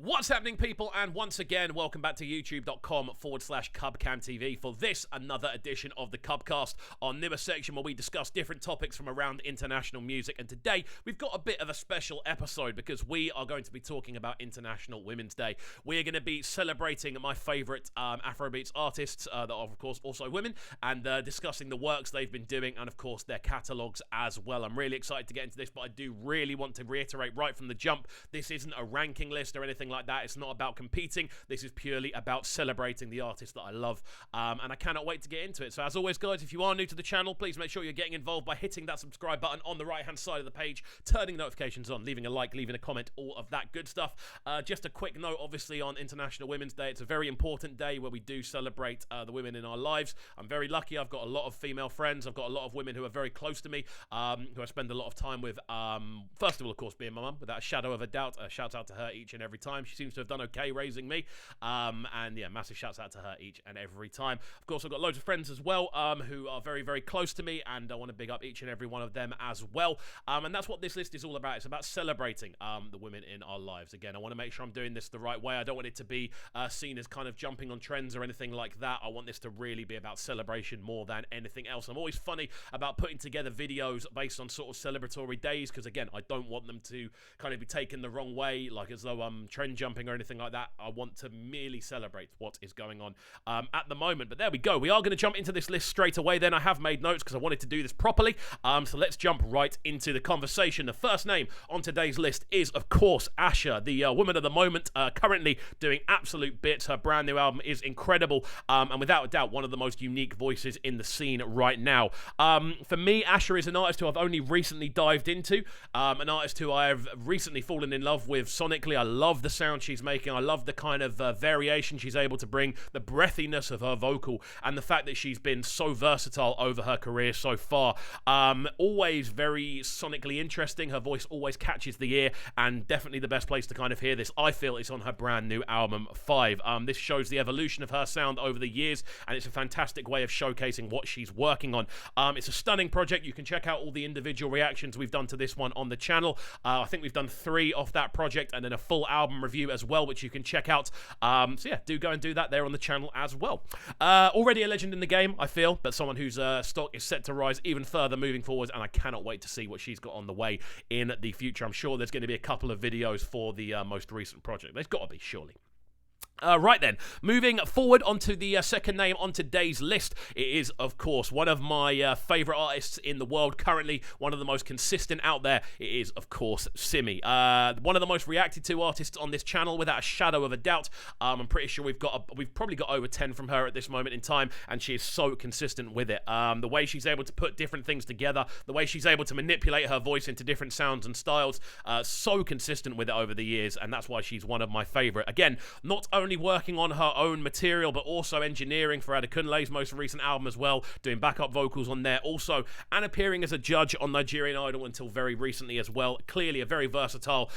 What's happening, people? And once again, welcome back to youtube.com/CubCamTV for this, another edition of the CubCast, our newest section where we discuss different topics from around international music. And today, we've got a bit of a special episode because we are going to be talking about International Women's Day. We are going to be celebrating my favourite Afrobeats artists that are, of course, also women, and discussing the works they've been doing and, of course, their catalogues as well. I'm really excited to get into this, but I do really want to reiterate right from the jump, this isn't a ranking list or anything like that. It's not about competing. This is purely about celebrating the artists that I love, and I cannot wait to get into it. So as always, guys, if you are new to the channel, please make sure you're getting involved by hitting that subscribe button on the right hand side of the page, turning notifications on, leaving a like, leaving a comment, all of that good stuff. Just a quick note, obviously, on International Women's Day, it's a very important day where we do celebrate the women in our lives. I'm very lucky. I've got a lot of female friends. I've got a lot of women who are very close to me, who I spend a lot of time with. First of all, of course, being my mum, without a shadow of a doubt. Shout out to her each and every time. She seems to have done okay raising me, and yeah, massive shouts out to her each and every time. Of course, I've got loads of friends as well who are very, very close to me, and I want to big up each and every one of them as well. And that's what this list is all about. It's about celebrating the women in our lives. Again, I want to make sure I'm doing this the right way. I don't want it to be seen as kind of jumping on trends or anything like that. I want this to really be about celebration more than anything else. I'm always funny about putting together videos based on sort of celebratory days because, again, I don't want them to kind of be taken the wrong way, like as though I'm trend jumping or anything like that. I want to merely celebrate what is going on at the moment. But there we go. We are going to jump into this list straight away then. I have made notes because I wanted to do this properly. So let's jump right into the conversation. The first name on today's list is, of course, Asha, the woman of the moment, currently doing absolute bits. Her brand new album is incredible, and without a doubt, one of the most unique voices in the scene right now. For me, Asha is an artist who I've only recently dived into, an artist who I have recently fallen in love with sonically. I love the sound she's making. I love the kind of variation she's able to bring, the breathiness of her vocal, and the fact that she's been so versatile over her career so far. Always very sonically interesting. Her voice always catches the ear, and definitely the best place to kind of hear this, I feel, is on her brand new album 5. This shows the evolution of her sound over the years, and it's a fantastic way of showcasing what she's working on. It's a stunning project. You can check out all the individual reactions we've done to this one on the channel. I think we've done 3 off that project, and then a full album review as well, which you can check out. So yeah, do go and do that there on the channel as well. Already a legend in the game, I feel, but someone whose stock is set to rise even further moving forward, and I cannot wait to see what she's got on the way in the future. I'm sure there's going to be a couple of videos for the most recent project. There's got to be, surely. Right then, moving forward onto the second name on today's list. It is, of course, one of my favourite artists in the world currently, one of the most consistent out there. It is, of course, Simi. One of the most reacted to artists on this channel, without a shadow of a doubt. I'm pretty sure we've probably got over 10 from her at this moment in time, and she is so consistent with it. The way she's able to put different things together, the way she's able to manipulate her voice into different sounds and styles, so consistent with it over the years, and that's why she's one of my favourite. Again, not only working on her own material, but also engineering for Adekunle's most recent album as well, doing backup vocals on there also, and appearing as a judge on Nigerian Idol until very recently as well. Clearly a very versatile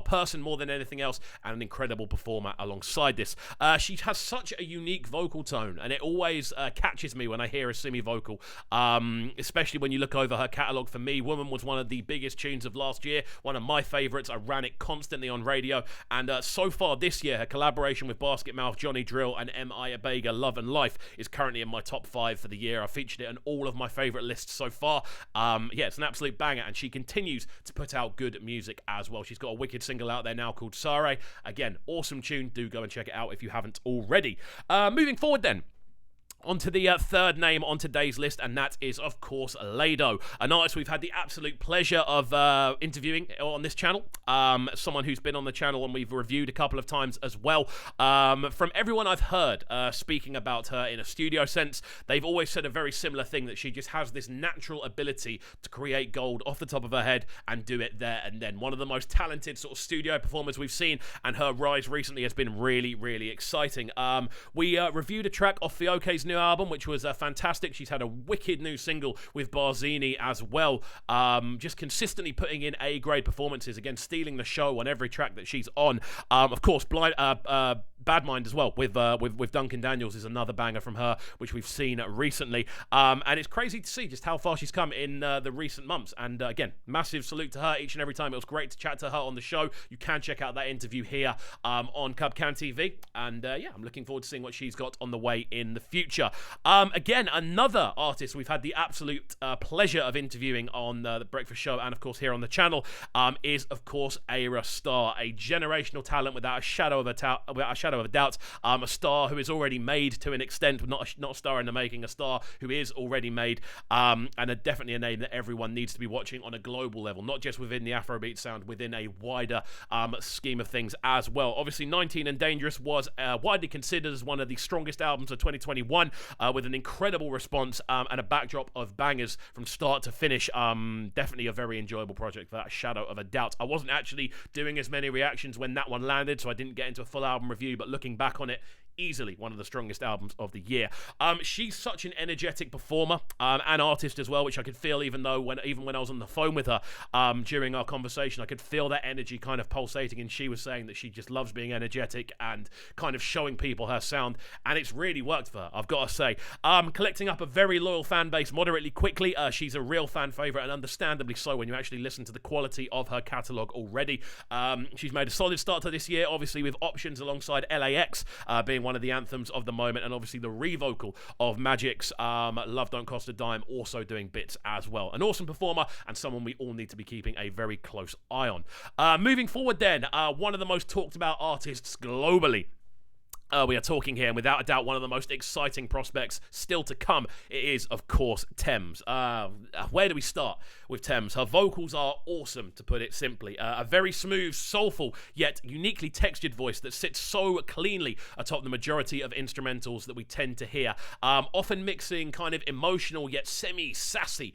person more than anything else, and an incredible performer alongside this. She has such a unique vocal tone, and it always catches me when I hear a Simi vocal, especially when you look over her catalogue. For me, Woman was one of the biggest tunes of last year, one of my favourites. I ran it constantly on radio, and so far this year, her collaboration with Basket Mouth, Johnny Drill, and M.I. Abega, Love and Life, is currently in my top 5 for the year. I featured it on all of my favourite lists so far. Yeah, it's an absolute banger, and she continues to put out good music as well. She's got a wicked single out there now called Sare. Again, awesome tune. Do go and check it out if you haven't already. Moving forward then, onto the third name on today's list, and that is, of course, Lado, an artist we've had the absolute pleasure of interviewing on this channel, someone who's been on the channel and we've reviewed a couple of times as well. From everyone I've heard speaking about her in a studio sense, they've always said a very similar thing, that she just has this natural ability to create gold off the top of her head and do it there and then. One of the most talented sort of studio performers we've seen, and her rise recently has been really, really exciting. We reviewed a track off Fioke's new album, which was fantastic. She's had a wicked new single with Barzini as well. Just consistently putting in A-grade performances, again, stealing the show on every track that she's on. Of course, Bad Mind as well with Duncan Daniels is another banger from her, which we've seen recently. And it's crazy to see just how far she's come in the recent months. And again, massive salute to her each and every time. It was great to chat to her on the show. You can check out that interview here on CubCamTV. And yeah, I'm looking forward to seeing what she's got on the way in the future. Again, another artist we've had the absolute pleasure of interviewing on the Breakfast Show and of course here on the channel is of course Aerostar, a generational talent without a shadow of a doubt. A star who is already made to an extent, not a star in the making, a star who is already made, and definitely a name that everyone needs to be watching on a global level, not just within the Afrobeat sound, within a wider scheme of things as well. Obviously, 19 and Dangerous was widely considered as one of the strongest albums of 2021, with an incredible response and a backdrop of bangers from start to finish. Definitely a very enjoyable project, without a shadow of a doubt. I wasn't actually doing as many reactions when that one landed, so I didn't get into a full album review, but looking back on it, easily one of the strongest albums of the year. She's such an energetic performer and artist as well, which I could feel even when I was on the phone with her during our conversation. I could feel that energy kind of pulsating, and she was saying that she just loves being energetic and kind of showing people her sound, and it's really worked for her, I've got to say. Collecting up a very loyal fan base moderately quickly. She's a real fan favourite, and understandably so when you actually listen to the quality of her catalogue already. She's made a solid start to this year, obviously with options alongside LAX being one of the anthems of the moment, and obviously the revocal of Magic's Love Don't Cost a Dime also doing bits as well. An awesome performer and someone we all need to be keeping a very close eye on. Moving forward then, one of the most talked about artists globally. We are talking here, and without a doubt, one of the most exciting prospects still to come. It is, of course, Thames. Where do we start with Thames? Her vocals are awesome, to put it simply. A very smooth, soulful, yet uniquely textured voice that sits so cleanly atop the majority of instrumentals that we tend to hear. Often mixing kind of emotional, yet semi-sassy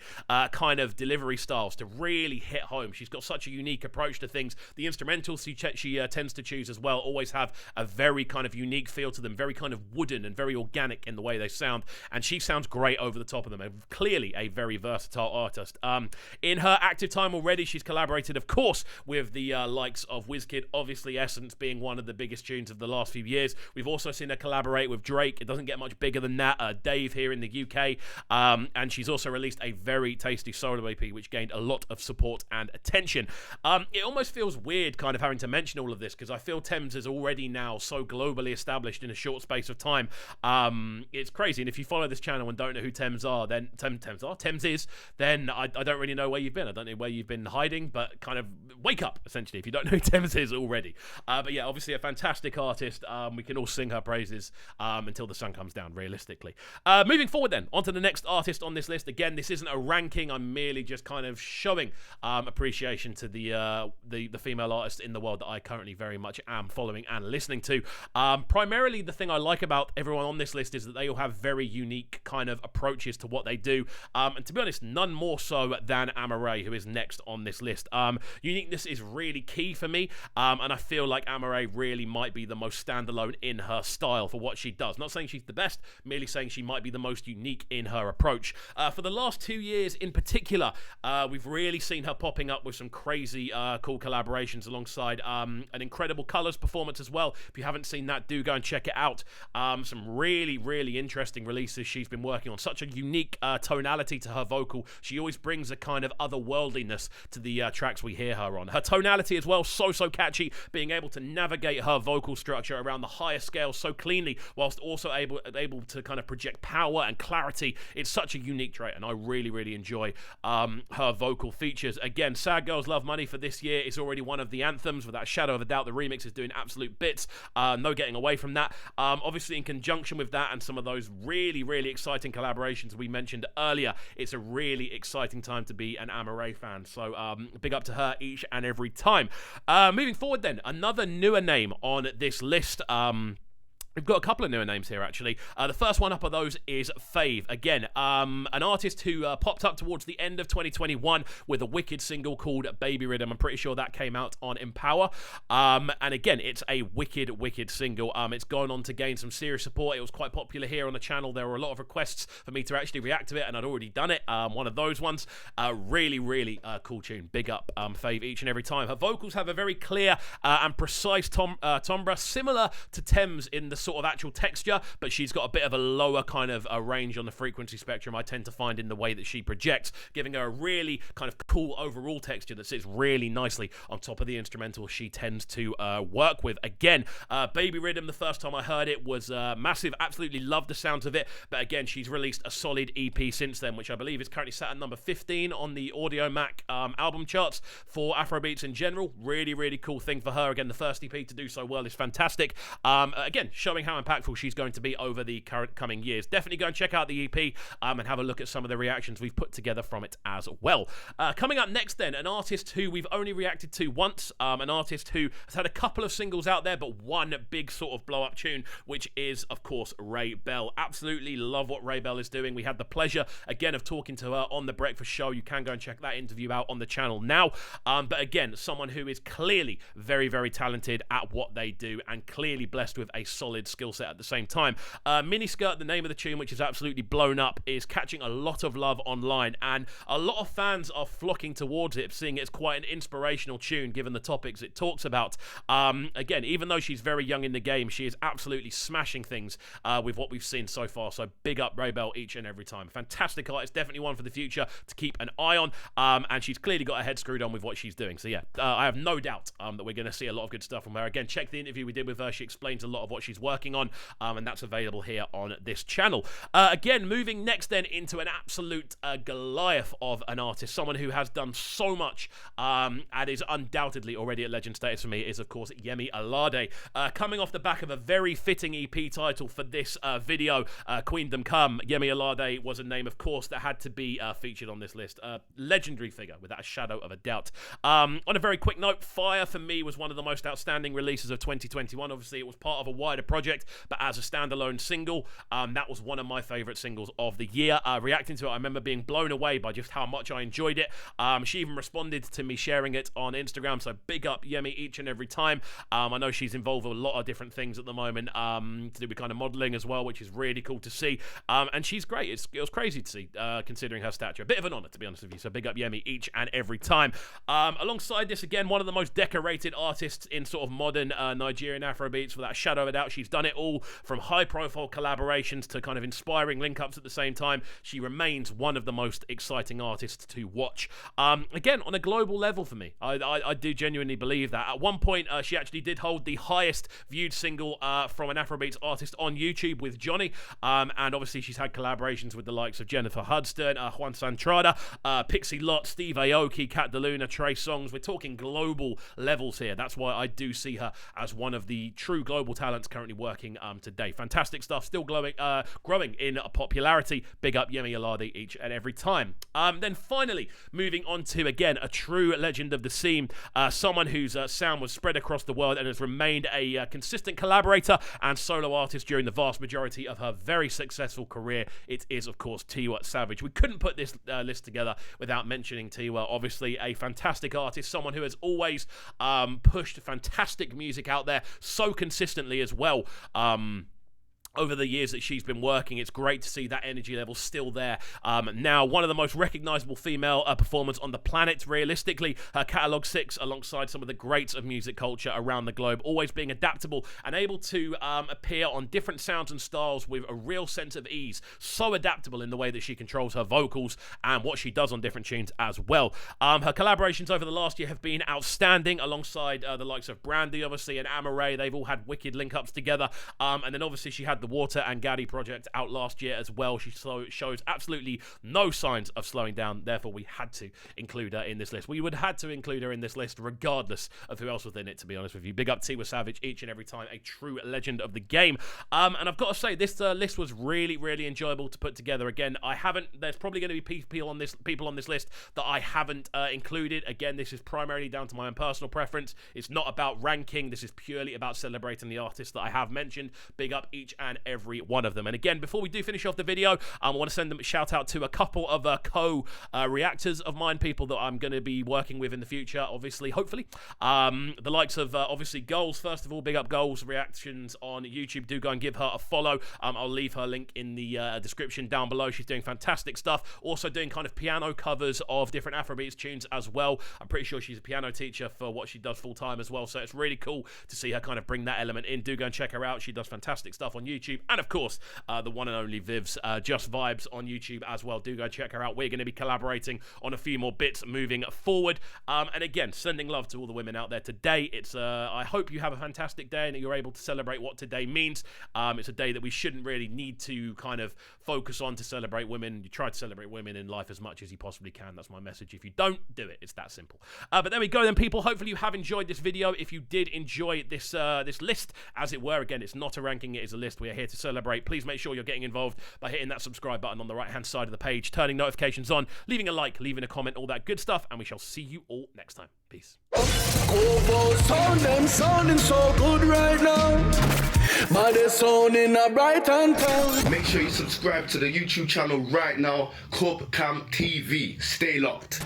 kind of delivery styles to really hit home. She's got such a unique approach to things. The instrumentals she tends to choose as well always have a very kind of unique feel to them, very kind of wooden and very organic in the way they sound, and she sounds great over the top of them, and clearly a very versatile artist. In her active time already, she's collaborated, of course, with the likes of Wizkid, obviously Essence being one of the biggest tunes of the last few years. We've also seen her collaborate with Drake. It doesn't get much bigger than that. Dave here in the UK, and she's also released a very tasty solo EP which gained a lot of support and attention. It almost feels weird kind of having to mention all of this, because I feel Thames is already now so globally established in a short space of time. It's crazy, and if you follow this channel and don't know who Thames is, then I don't really know where you've been. I don't know where you've been hiding, but kind of wake up, essentially, if you don't know who Thames is already. But yeah, obviously a fantastic artist. We can all sing her praises until the sun comes down, realistically. Moving forward then, onto the next artist on this list. Again, this isn't a ranking. I'm merely just kind of showing appreciation to the female artist in the world that I currently very much am following and listening to. Primarily, the thing I like about everyone on this list is that they all have very unique kind of approaches to what they do, and to be honest, none more so than Amaarae, who is next on this list. Uniqueness is really key for me, and I feel like Amaarae really might be the most standalone in her style for what she does. Not saying she's the best, merely saying she might be the most unique in her approach. For the last 2 years in particular, we've really seen her popping up with some crazy cool collaborations alongside an incredible Colours performance as well. If you haven't seen that, do go and check it out. Some really, really interesting releases she's been working on. Such a unique tonality to her vocal. She always brings a kind of otherworldliness to the tracks we hear her on. Her tonality as well, so catchy, being able to navigate her vocal structure around the higher scale so cleanly, whilst also able to kind of project power and clarity. It's such a unique trait, and I really, really enjoy her vocal features. Again, Sad Girls Love Money for this year is already one of the anthems. Without a shadow of a doubt, the remix is doing absolute bits. No getting away from that. Obviously, in conjunction with that and some of those really, really exciting collaborations we mentioned earlier, it's a really exciting time to be an Amaarae fan. So big up to her each and every time. Moving forward then, another newer name on this list. We've got a couple of newer names here, actually. The first one up of those is Fave. Again, an artist who popped up towards the end of 2021 with a wicked single called Baby Rhythm. I'm pretty sure that came out on Empower. And again, it's a wicked single. It's gone on to gain some serious support. It was quite popular here on the channel. There were a lot of requests for me to actually react to it, and I'd already done it. One of those ones. Really cool tune. Big up Fave each and every time. Her vocals have a very clear and precise timbre, similar to Thames in the sort of actual texture, but she's got a bit of a lower kind of a range on the frequency spectrum, I tend to find, in the way that she projects, giving her a really kind of cool overall texture that sits really nicely on top of the instrumental she tends to work with. Again, Baby Rhythm, the first time I heard it was massive. Absolutely loved the sounds of it, but again, she's released a solid EP since then, which I believe is currently sat at number 15 on the Audio Mac album charts for Afrobeats in general. Really cool thing for her. Again, the first EP to do so well is fantastic. Again, showing how impactful she's going to be over the coming years. Definitely go and check out the EP and have a look at some of the reactions we've put together from it as well. Coming up next then, an artist who we've only reacted to once, an artist who has had a couple of singles out there, but one big sort of blow up tune, which is of course Ray Bell. Absolutely love what Ray Bell is doing. We had the pleasure again of talking to her on The Breakfast Show. You can go and check that interview out on the channel now. But again, someone who is clearly very talented at what they do and clearly blessed with a solid skill set at the same time. Miniskirt, the name of the tune, which is absolutely blown up, is catching a lot of love online, and a lot of fans are flocking towards it, seeing it's quite an inspirational tune given the topics it talks about. Again, even though she's very young in the game, she is absolutely smashing things with what we've seen so far, so big up Ray Bell each and every time. Fantastic artist, definitely one for the future to keep an eye on, and she's clearly got her head screwed on with what she's doing, so yeah, I have no doubt that we're going to see a lot of good stuff from her. Again, check the interview we did with her. She explains a lot of what she's working on, and that's available here on this channel. Again, moving next then into an absolute Goliath of an artist, someone who has done so much and is undoubtedly already at legend status for me, is of course Yemi Alade. Coming off the back of a very fitting EP title for this video, Queendom Come, Yemi Alade was a name, of course, that had to be featured on this list. Legendary figure, without a shadow of a doubt. On a very quick note, Fire for me was one of the most outstanding releases of 2021. Obviously, it was part of a wider project, but as a standalone single, that was one of my favourite singles of the year. Reacting to it, I remember being blown away by just how much I enjoyed it. She even responded to me sharing it on Instagram, so big up Yemi each and every time. I know she's involved with a lot of different things at the moment, to do with kind of modelling as well, which is really cool to see. And she's great. It was crazy to see, considering her stature. A bit of an honour, to be honest with you, so big up Yemi each and every time. Alongside this, again, one of the most decorated artists in sort of modern Nigerian Afrobeats, without a shadow of a doubt. She's done it all, from high-profile collaborations to kind of inspiring link-ups at the same time. She remains one of the most exciting artists to watch. Again, on a global level for me, I do genuinely believe that. At one point, she actually did hold the highest viewed single from an Afrobeats artist on YouTube with Johnny, and obviously she's had collaborations with the likes of Jennifer Hudson, Juan Santrada, Pixie Lott, Steve Aoki, Cat DeLuna, Trey Songz. We're talking global levels here. That's why I do see her as one of the true global talents currently working today. Fantastic stuff, still growing in popularity. Big up Yemi Alade each and every time. Then finally, moving on to, again, a true legend of the scene, someone whose sound was spread across the world and has remained a consistent collaborator and solo artist during the vast majority of her very successful career. It is, of course, Tiwa Savage. We couldn't put this list together without mentioning Tiwa. Obviously, a fantastic artist, someone who has always pushed fantastic music out there so consistently as well. Over the years that she's been working, it's great to see that energy level still there. Now, one of the most recognizable female performers on the planet, realistically. Her catalogue sits alongside some of the greats of music culture around the globe, always being adaptable and able to appear on different sounds and styles with a real sense of ease. So adaptable in the way that she controls her vocals and what she does on different tunes as well. Her collaborations over the last year have been outstanding, alongside the likes of Brandy, obviously, and Amaray. They've all had wicked link-ups together. And then obviously she had the the Water and Gaddy project out last year as well. She shows absolutely no signs of slowing down. Therefore, we had to include her in this list. We would have had to include her in this list regardless of who else was in it, to be honest with you. Big up Tiwa Savage each and every time. A true legend of the game. And I've got to say, this list was really, really enjoyable to put together. Again, there's probably going to be people on this list that I haven't included. Again, this is primarily down to my own personal preference. It's not about ranking. This is purely about celebrating the artists that I have mentioned. Big up each and every one of them. And again, before we do finish off the video, I want to send them a shout out to a couple of co-reactors of mine, people that I'm going to be working with in the future, obviously, hopefully. The likes of, obviously, Goals. First of all, big up Goals Reactions on YouTube. Do go and give her a follow. I'll leave her link in the description down below. She's doing fantastic stuff. Also doing kind of piano covers of different Afrobeats tunes as well. I'm pretty sure she's a piano teacher for what she does full time as well. So it's really cool to see her kind of bring that element in. Do go and check her out. She does fantastic stuff on YouTube. And of course, the one and only Viv's Just Vibes on YouTube as well. Do go check her out. We're going to be collaborating on a few more bits moving forward. And again, sending love to all the women out there today. It's I hope you have a fantastic day and that you're able to celebrate what today means. It's a day that we shouldn't really need to kind of focus on to celebrate women. You try to celebrate women in life as much as you possibly can. That's my message. If you don't, do it. It's that simple. But there we go then, people. Hopefully you have enjoyed this video. If you did enjoy this this list, as it were, again, it's not a ranking, it is a list. We are here to celebrate. Please make sure you're getting involved by hitting that subscribe button on the right-hand side of the page, turning notifications on, leaving a like, leaving a comment, all that good stuff, and we shall see you all next time. Peace. Them sounding so good right now, but they're sounding a bright and town. Make sure you subscribe to the YouTube channel right now, CubCamTV. Stay locked.